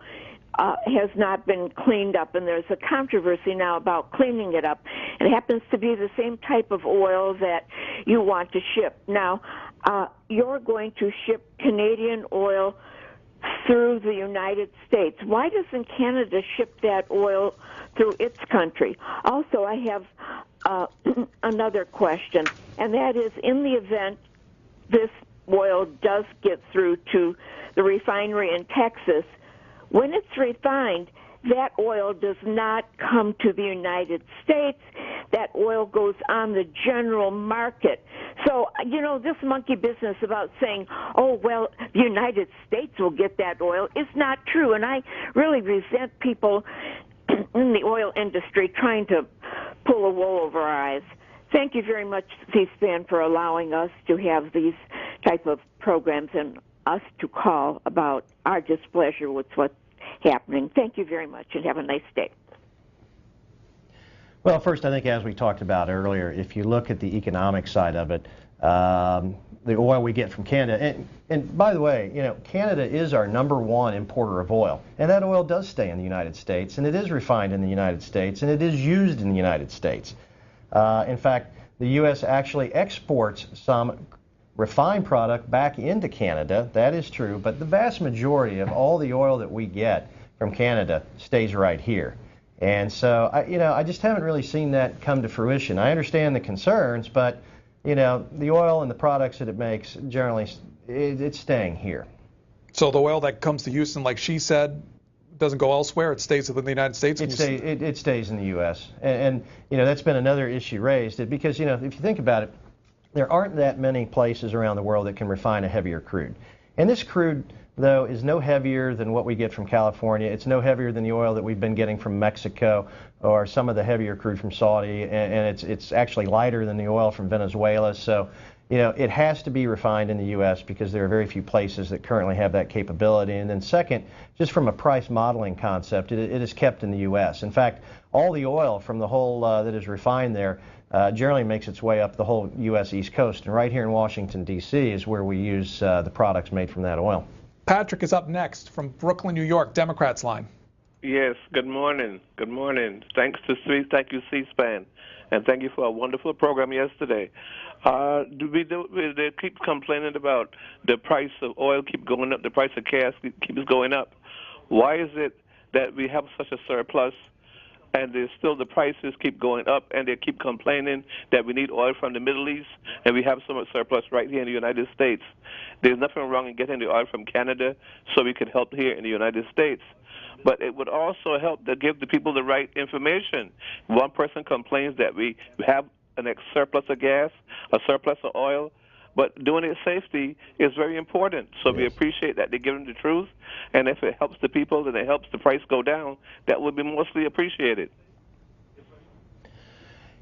has not been cleaned up, and there's a controversy now about cleaning it up. It happens to be the same type of oil that you want to ship. Now, you're going to ship Canadian oil through the United States. Why doesn't Canada ship that oil through its country? Also, I have another question, and that is, in the event this oil does get through to the refinery in Texas, when it's refined, that oil does not come to the United States. That oil goes on the general market. So, you know, this monkey business about saying, oh, well, the United States will get that oil is not true. And I really resent people in the oil industry trying to pull the wool over our eyes. Thank you very much, C-SPAN, for allowing us to have these type of programs and us to call about our displeasure with what's happening. Thank you very much, and have a nice day. Well, first, I think as we talked about earlier, if you look at the economic side of it, the oil we get from Canada, and by the way, you know, Canada is our #1 importer of oil, and that oil does stay in the United States, and it is refined in the United States, and it is used in the United States. In fact, the U.S. actually exports some refined product back into Canada. That is true, but the vast majority of all the oil that we get from Canada stays right here. And so, I just haven't really seen that come to fruition. I understand the concerns, but, you know, the oil and the products that it makes, generally, it's staying here. So the oil that comes to Houston, like she said, doesn't go elsewhere? It stays within the United States? It stays in the U.S. And, you know, that's been another issue raised, because, you know, if you think about it, there aren't that many places around the world that can refine a heavier crude. And this crude though, is no heavier than what we get from California. It's no heavier than the oil that we've been getting from Mexico or some of the heavier crude from Saudi, and it's actually lighter than the oil from Venezuela. So, you know, it has to be refined in the U.S. because there are very few places that currently have that capability. And then second, just from a price modeling concept, it is kept in the U.S. In fact, all the oil from the whole that is refined there generally makes its way up the whole U.S. East Coast. And right here in Washington, D.C. is where we use the products made from that oil. Patrick is up next from Brooklyn, New York, Democrats line. Yes, good morning. Good morning. Thank you, C-SPAN, and thank you for a wonderful program yesterday. They keep complaining about the price of oil keep going up, the price of gas keeps going up. Why is it that we have such a surplus and there's still the prices keep going up, and they keep complaining that we need oil from the Middle East, and we have so much surplus right here in the United States? There's nothing wrong in getting the oil from Canada so we can help here in the United States. But it would also help to give the people the right information. One person complains that we have a surplus of gas, a surplus of oil, but doing it safely is very important. So we appreciate that they give them the truth, and if it helps the people and it helps the price go down, that would be mostly appreciated.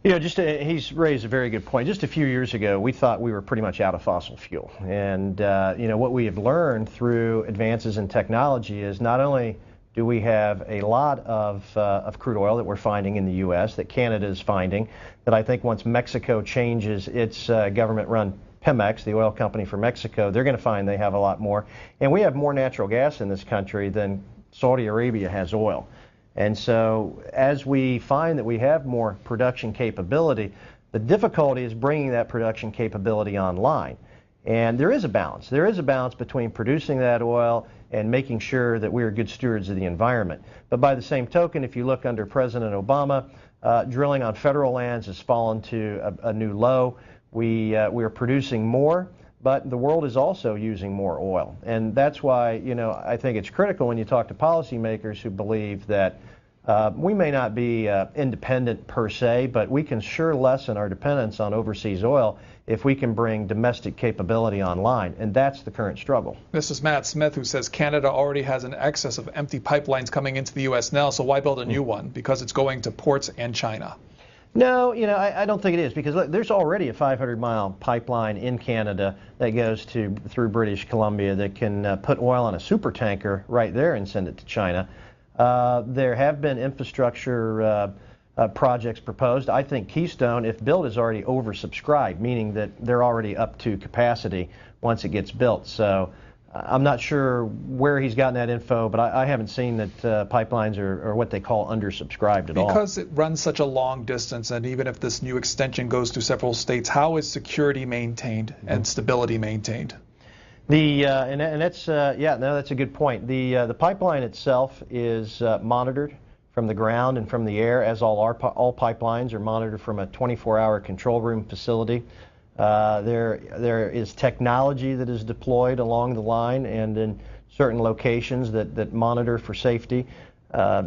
You know, he's raised a very good point. Just a few years ago, we thought we were pretty much out of fossil fuel. And, you know, what we have learned through advances in technology is not only do we have a lot of crude oil that we're finding in the U.S., that Canada is finding, that I think once Mexico changes its government-run Pemex, the oil company for Mexico, they're going to find they have a lot more. And we have more natural gas in this country than Saudi Arabia has oil. And so as we find that we have more production capability, the difficulty is bringing that production capability online. And there is a balance. There is a balance between producing that oil and making sure that we are good stewards of the environment. But by the same token, if you look under President Obama, drilling on federal lands has fallen to a new low. We are producing more, but the world is also using more oil. And that's why, you know, I think it's critical when you talk to policymakers who believe that we may not be independent per se, but we can sure lessen our dependence on overseas oil if we can bring domestic capability online, and that's the current struggle. This is Matt Smith, who says Canada already has an excess of empty pipelines coming into the U.S. now, so why build a new one? Because it's going to ports and China. No, you know, I don't think it is, because look, there's already a 500-mile pipeline in Canada that goes through British Columbia that can put oil on a super tanker right there and send it to China. There have been infrastructure projects proposed. I think Keystone, if built, is already oversubscribed, meaning that they're already up to capacity once it gets built. So I'm not sure where he's gotten that info, but I haven't seen that pipelines are what they call undersubscribed at all. Because it runs such a long distance, and even if this new extension goes to several states, how is security maintained and stability maintained? That's a good point. The pipeline itself is monitored from the ground and from the air, as all pipelines are monitored from a 24-hour control room facility. There is technology that is deployed along the line and in certain locations that monitor for safety.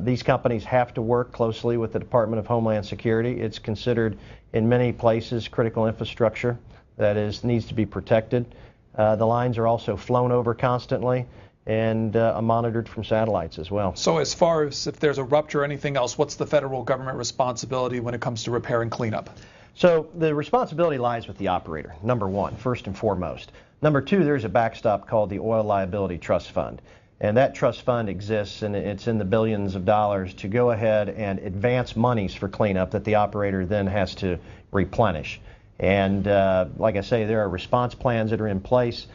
These companies have to work closely with the Department of Homeland Security. It's considered in many places critical infrastructure that needs to be protected. The lines are also flown over constantly and monitored from satellites as well. So as far as if there's a rupture or anything else, what's the federal government responsibility when it comes to repair and cleanup? So the responsibility lies with the operator, number one, first and foremost. Number two, there's a backstop called the Oil Liability Trust Fund. And that trust fund exists, and it's in the billions of dollars to go ahead and advance monies for cleanup that the operator then has to replenish. And like I say, there are response plans that are in place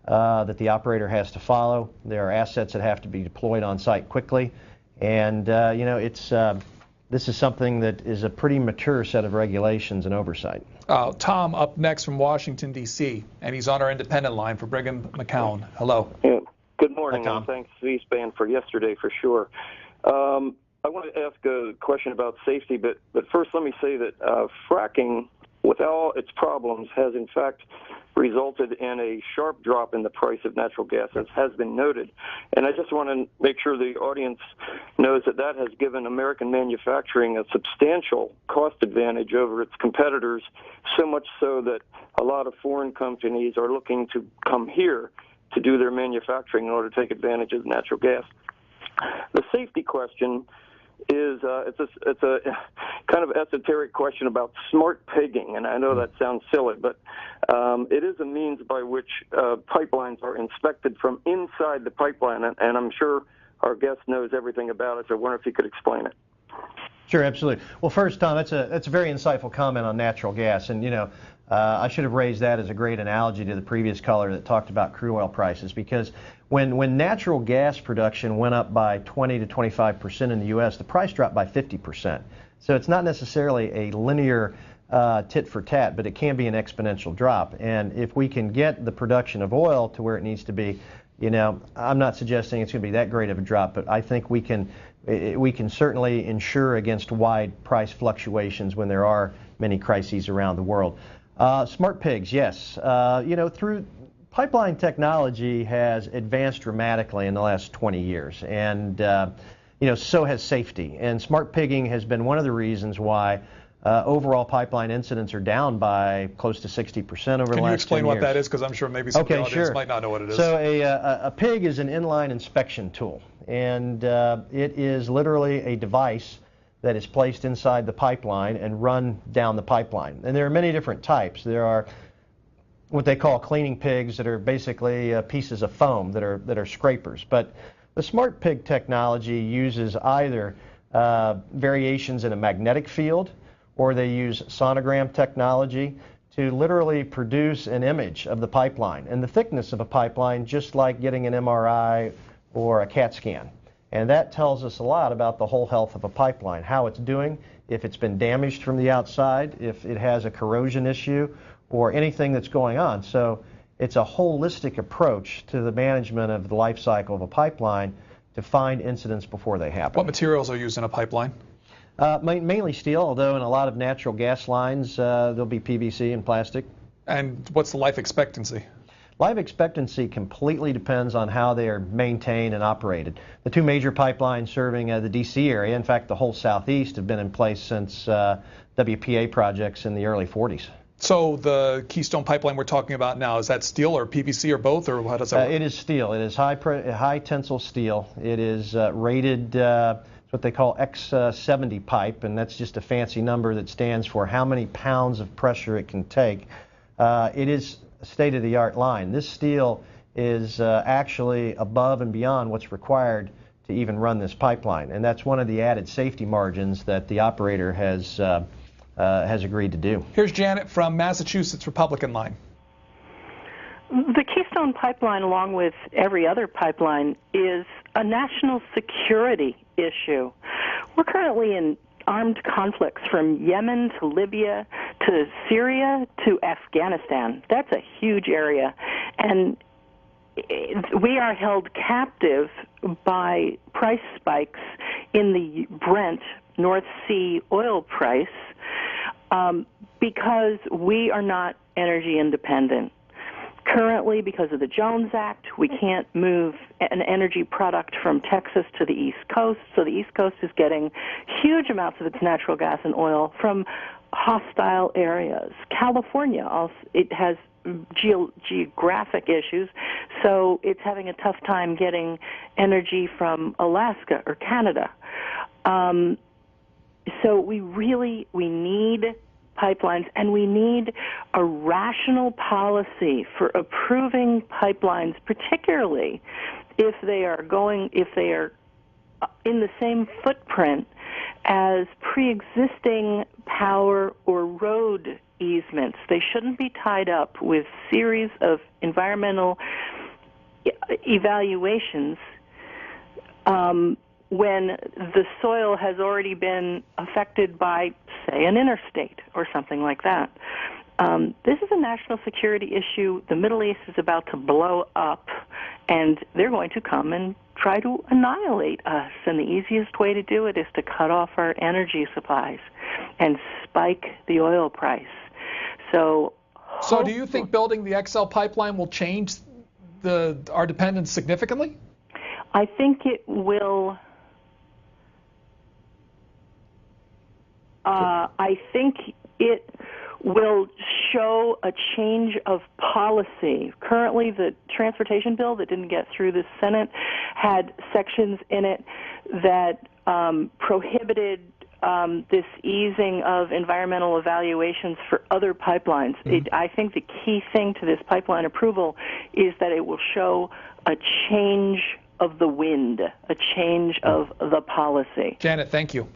that the operator has to follow. There are assets that have to be deployed on site quickly. And, you know, this is something that is a pretty mature set of regulations and oversight. Tom up next from Washington, D.C., and he's on our independent line for Brigham McCown. Hello. Yeah. Good morning, and thanks C-SPAN for yesterday for sure. I want to ask a question about safety, but first let me say that fracking, with all its problems, has in fact resulted in a sharp drop in the price of natural gas, as has been noted. And I just want to make sure the audience knows that that has given American manufacturing a substantial cost advantage over its competitors, so much so that a lot of foreign companies are looking to come here to do their manufacturing in order to take advantage of natural gas. The safety question is it's a kind of esoteric question about smart pigging, and I know that sounds silly, but it is a means by which pipelines are inspected from inside the pipeline, and I'm sure our guest knows everything about it, so I wonder if he could explain it. Sure, absolutely. Well, first, Tom, that's a very insightful comment on natural gas, and I should have raised that as a great analogy to the previous caller that talked about crude oil prices, because when natural gas production went up by 20 to 25% in the U.S., the price dropped by 50%. So it's not necessarily a linear tit for tat, but it can be an exponential drop. And if we can get the production of oil to where it needs to be, I'm not suggesting it's going to be that great of a drop, but I think we can certainly insure against wide price fluctuations when there are many crises around the world. Smart pigs, yes. Through pipeline technology has advanced dramatically in the last 20 years, and so has safety. And smart pigging has been one of the reasons why overall pipeline incidents are down by close to 60% over the last 10 years. Can you explain what that is? Because I'm sure maybe some of the audience might not know what it is. So a pig is an inline inspection tool, and it is literally a device that is placed inside the pipeline and run down the pipeline. And there are many different types. There are what they call cleaning pigs that are basically pieces of foam that are scrapers. But the smart pig technology uses either variations in a magnetic field, or they use sonogram technology to literally produce an image of the pipeline and the thickness of a pipeline, just like getting an MRI or a CAT scan. And that tells us a lot about the whole health of a pipeline, how it's doing, if it's been damaged from the outside, if it has a corrosion issue, or anything that's going on. So it's a holistic approach to the management of the life cycle of a pipeline to find incidents before they happen. What materials are used in a pipeline? Mainly steel, although in a lot of natural gas lines there'll be PVC and plastic. And what's the life expectancy? Life expectancy completely depends on how they are maintained and operated. The two major pipelines serving the D.C. area, in fact the whole southeast, have been in place since WPA projects in the early 40s. So the Keystone Pipeline we're talking about now, is that steel or PVC or both, or how does that work? It is steel. It is high tensile steel. It is rated what they call X70 pipe, and that's just a fancy number that stands for how many pounds of pressure it can take. It is a state-of-the-art line. This steel is actually above and beyond what's required to even run this pipeline, and that's one of the added safety margins that the operator has agreed to do. Here's Janet from Massachusetts Republican line. The Keystone Pipeline, along with every other pipeline, is a national security issue. We're currently in armed conflicts from Yemen to Libya to Syria to Afghanistan. That's a huge area. And we are held captive by price spikes in the Brent North Sea oil price because we are not energy independent. Currently, because of the Jones Act, we can't move an energy product from Texas to the East Coast, so the East Coast is getting huge amounts of its natural gas and oil from hostile areas. California also, it has geographic issues, so it's having a tough time getting energy from Alaska or Canada. So we need pipelines, and we need a rational policy for approving pipelines, particularly if they are in the same footprint as pre-existing power or road easements. They shouldn't be tied up with series of environmental evaluations when the soil has already been affected by, say, an interstate or something like that. This is a national security issue. The Middle East is about to blow up, and they're going to come and try to annihilate us. And the easiest way to do it is to cut off our energy supplies and spike the oil price. So do you think building the XL pipeline will change our dependence significantly? I think it will. I think it will show a change of policy. Currently, the transportation bill that didn't get through the Senate had sections in it that prohibited this easing of environmental evaluations for other pipelines. I think the key thing to this pipeline approval is that it will show a change of the wind, a change of the policy. Janet, thank you.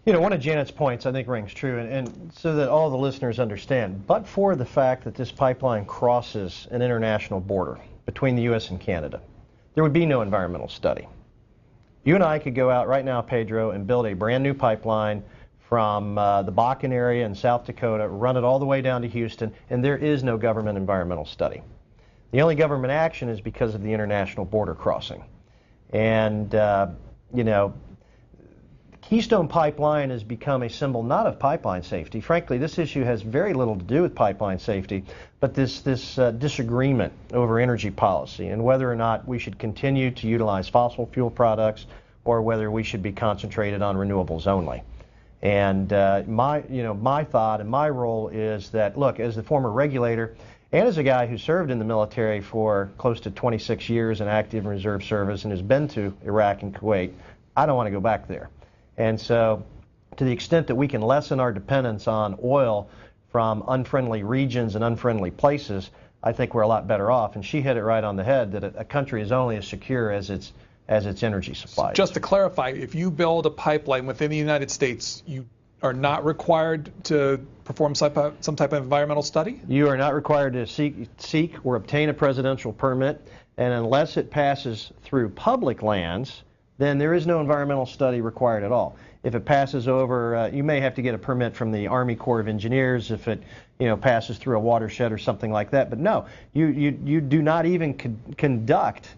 You know, one of Janet's points I think rings true, and so that all the listeners understand, but for the fact that this pipeline crosses an international border between the U.S. and Canada, there would be no environmental study. You and I could go out right now, Pedro, and build a brand new pipeline from the Bakken area in South Dakota, run it all the way down to Houston, and there is no government environmental study. The only government action is because of the international border crossing. And, you know, Keystone Pipeline has become a symbol not of pipeline safety. Frankly, this issue has very little to do with pipeline safety, but this disagreement over energy policy and whether or not we should continue to utilize fossil fuel products or whether we should be concentrated on renewables only. And my thought and my role is that, look, as the former regulator and as a guy who served in the military for close to 26 years in active and reserve service and has been to Iraq and Kuwait, I don't want to go back there. And so to the extent that we can lessen our dependence on oil from unfriendly regions and unfriendly places, I think we're a lot better off. And she hit it right on the head that a country is only as secure as its energy supplies. Just to clarify, if you build a pipeline within the United States, you are not required to perform some type of environmental study? You are not required to seek or obtain a presidential permit, and unless it passes through public lands, then there is no environmental study required at all. If it passes over, you may have to get a permit from the Army Corps of Engineers if it, passes through a watershed or something like that. But no, you do not even conduct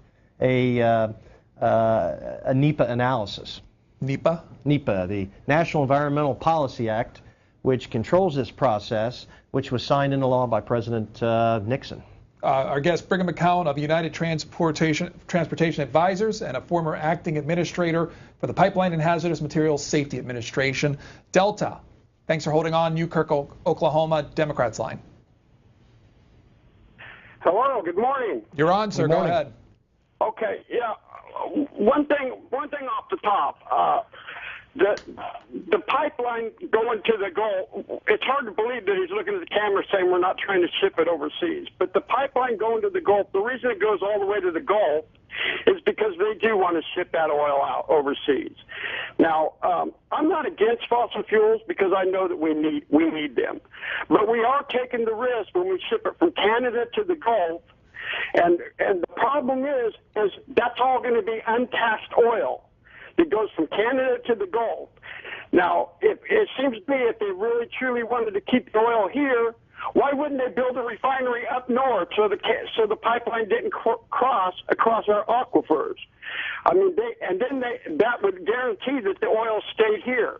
a NEPA analysis. NEPA? NEPA, the National Environmental Policy Act, which controls this process, which was signed into law by President Nixon. Our guest, Brigham McCown of United Transportation Advisors and a former acting administrator for the Pipeline and Hazardous Materials Safety Administration. Delta, thanks for holding on. Newkirk, Oklahoma, Democrats line. Hello, good morning. You're on, sir. Go ahead. Okay, yeah. One thing off the top. The pipeline going to the Gulf, it's hard to believe that he's looking at the camera saying we're not trying to ship it overseas. But the pipeline going to the Gulf, the reason it goes all the way to the Gulf is because they do want to ship that oil out overseas. Now, I'm not against fossil fuels because I know that we need them. But we are taking the risk when we ship it from Canada to the Gulf. And the problem is that's all going to be untaxed oil that goes from Canada to the Gulf. Now, it seems to me if they really truly wanted to keep the oil here, why wouldn't they build a refinery up north so the pipeline didn't cross across our aquifers? I mean, that would guarantee that the oil stayed here.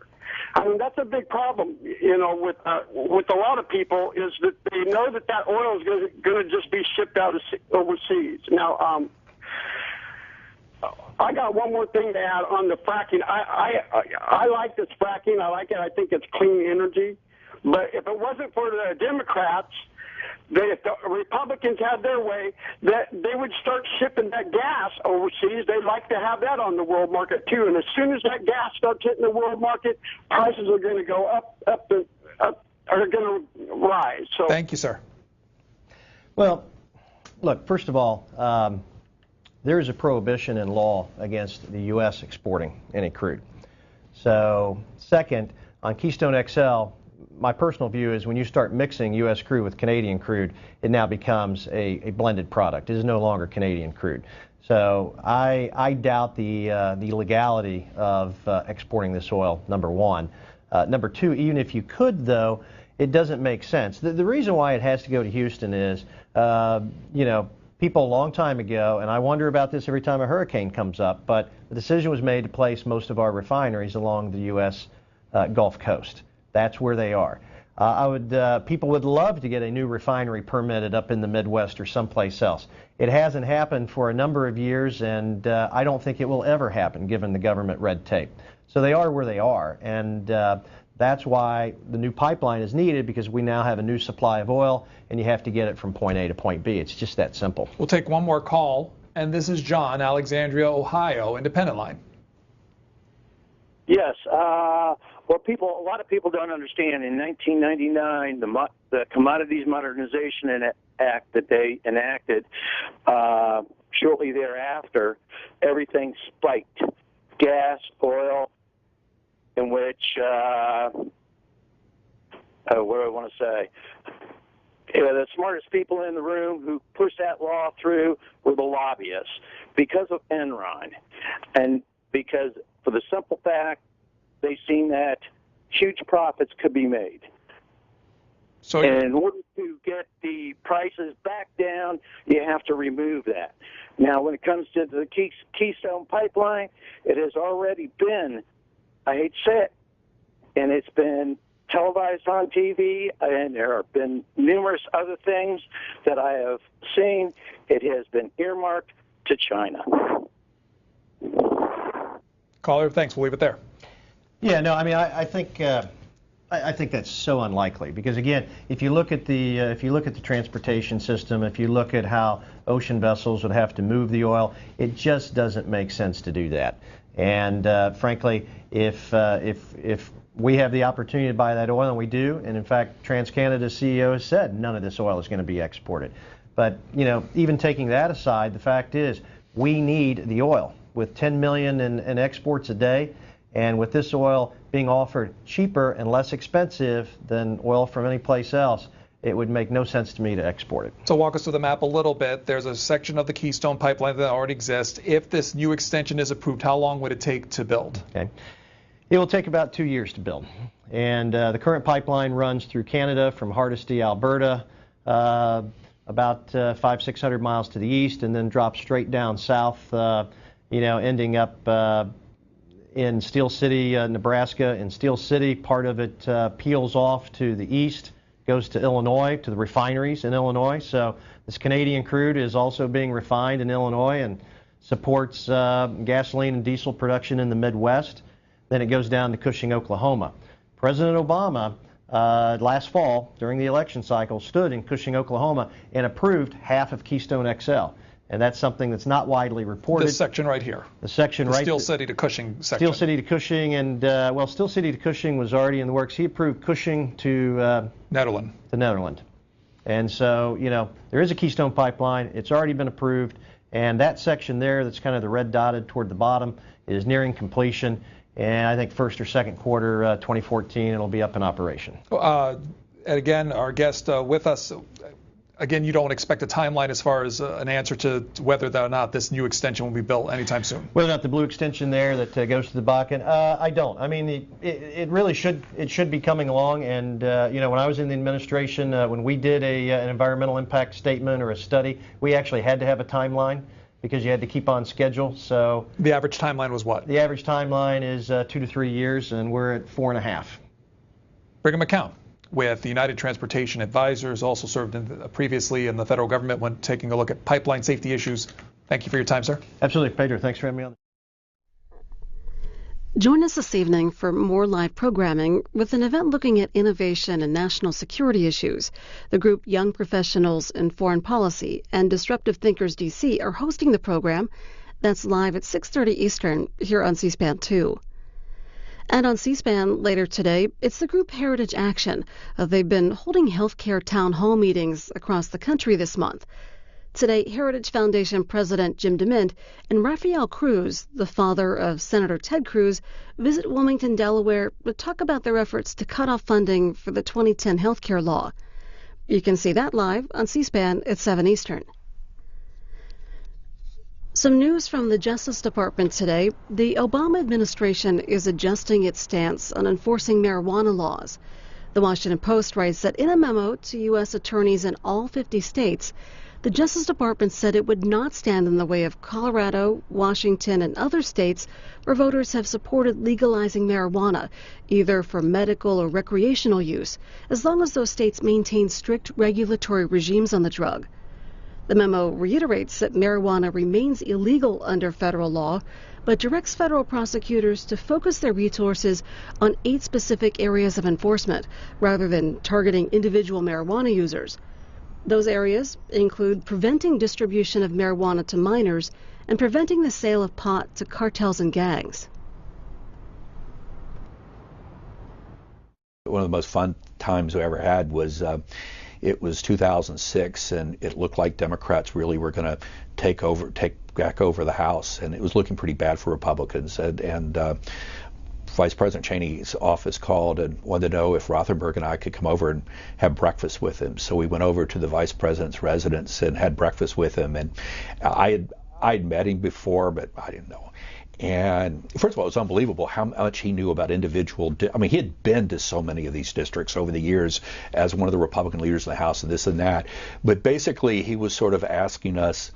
I mean, that's a big problem, with a lot of people is that they know that oil is going to just be shipped out overseas. Now, I got one more thing to add on the fracking. I like this fracking. I like it. I think it's clean energy. But if it wasn't for the Democrats, if the Republicans had their way, that they would start shipping that gas overseas. They'd like to have that on the world market too. And as soon as that gas starts hitting the world market, prices are going to go up, are going to rise. So thank you, sir. Well, look, first of all, there is a prohibition in law against the U.S. exporting any crude. So, second, on Keystone XL, my personal view is when you start mixing U.S. crude with Canadian crude, it now becomes a blended product. It is no longer Canadian crude. So I doubt the legality of exporting this oil, number one. Number two, even if you could, though, it doesn't make sense. The reason why it has to go to Houston is, people a long time ago, and I wonder about this every time a hurricane comes up, but the decision was made to place most of our refineries along the U.S. Gulf Coast. That's where they are. People would love to get a new refinery permitted up in the Midwest or someplace else. It hasn't happened for a number of years, and I don't think it will ever happen given the government red tape. So they are where they are, and That's why the new pipeline is needed, because we now have a new supply of oil, and you have to get it from point A to point B. It's just that simple. We'll take one more call, and this is John, Alexandria, Ohio, Independent Line. Yes. A lot of people don't understand. In 1999, the Commodities Modernization Act that they enacted, shortly thereafter, everything spiked. Gas, oil, in which, what do I want to say? The smartest people in the room who pushed that law through were the lobbyists because of Enron, and because, for the simple fact, they seen that huge profits could be made. So, and in order to get the prices back down, you have to remove that. Now, when it comes to the Keystone Pipeline, it has already been, I hate to say it, and it's been televised on TV, and there have been numerous other things that I have seen. It has been earmarked to China. Caller, thanks. We'll leave it there. Yeah, no, I mean, I think that's so unlikely, because again, if you look at the transportation system, if you look at how ocean vessels would have to move the oil, it just doesn't make sense to do that. And frankly, if we have the opportunity to buy that oil, and we do, and in fact, TransCanada's CEO has said none of this oil is going to be exported. But even taking that aside, the fact is we need the oil. With 10 million in exports a day, and with this oil being offered cheaper and less expensive than oil from any place else, it would make no sense to me to export it. So walk us through the map a little bit. There's a section of the Keystone Pipeline that already exists. If this new extension is approved, how long would it take to build? Okay. It will take about 2 years to build. And the current pipeline runs through Canada from Hardisty, Alberta, about 500-600 miles to the east, and then drops straight down south, ending up in Steel City, Nebraska. In Steel City, part of it peels off to the east, goes to Illinois, to the refineries in Illinois. So this Canadian crude is also being refined in Illinois and supports gasoline and diesel production in the Midwest. Then it goes down to Cushing, Oklahoma. President Obama, last fall, during the election cycle, stood in Cushing, Oklahoma, and approved half of Keystone XL. And that's something that's not widely reported. This section right here. The section right. Steel City to Cushing section. Steel City to Cushing, and Steel City to Cushing was already in the works. He approved Cushing to Nederland. To Nederland. And so, there is a Keystone Pipeline. It's already been approved, and that section there, that's kind of the red dotted toward the bottom, is nearing completion. And I think first or second quarter 2014, it'll be up in operation. And again, our guest with us. Again, you don't expect a timeline as far as an answer to whether or not this new extension will be built anytime soon. Whether or not the blue extension there that goes to the Bakken, I don't. I mean, it really should be coming along. And when I was in the administration, when we did an environmental impact statement or a study, we actually had to have a timeline because you had to keep on schedule. So the average timeline was what? The average timeline is 2 to 3 years, and we're at 4.5. Brigham McCown with the United Transportation Advisors, also served previously in the federal government when taking a look at pipeline safety issues. Thank you for your time, sir. Absolutely, Pedro. Thanks for having me on. Join us this evening for more live programming with an event looking at innovation and national security issues. The group Young Professionals in Foreign Policy and Disruptive Thinkers DC are hosting the program. That's live at 6:30 Eastern here on C-SPAN 2. And on C-SPAN later today, it's the group Heritage Action. They've been holding healthcare town hall meetings across the country this month. Today, Heritage Foundation President Jim DeMint and Rafael Cruz, the father of Senator Ted Cruz, visit Wilmington, Delaware to talk about their efforts to cut off funding for the 2010 healthcare law. You can see that live on C-SPAN at 7 Eastern. Some news from the Justice Department today. The Obama administration is adjusting its stance on enforcing marijuana laws. The Washington Post writes that in a memo to U.S. attorneys in all 50 states, the Justice Department said it would not stand in the way of Colorado, Washington, and other states where voters have supported legalizing marijuana, either for medical or recreational use, as long as those states maintain strict regulatory regimes on the drug. The memo reiterates that marijuana remains illegal under federal law, but directs federal prosecutors to focus their resources on 8 specific areas of enforcement rather than targeting individual marijuana users. Those areas include preventing distribution of marijuana to minors and preventing the sale of pot to cartels and gangs. One of the most fun times we ever had was it was 2006, and it looked like Democrats really were going to take back over the House, and it was looking pretty bad for Republicans. And Vice President Cheney's office called and wanted to know if Rothenberg and I could come over and have breakfast with him. So we went over to the Vice President's residence and had breakfast with him. And I'd met him before, but I didn't know. And first of all, it was unbelievable how much he knew about individual. I mean, he had been to so many of these districts over the years as one of the Republican leaders in the House and this and that. But basically, he was sort of asking us,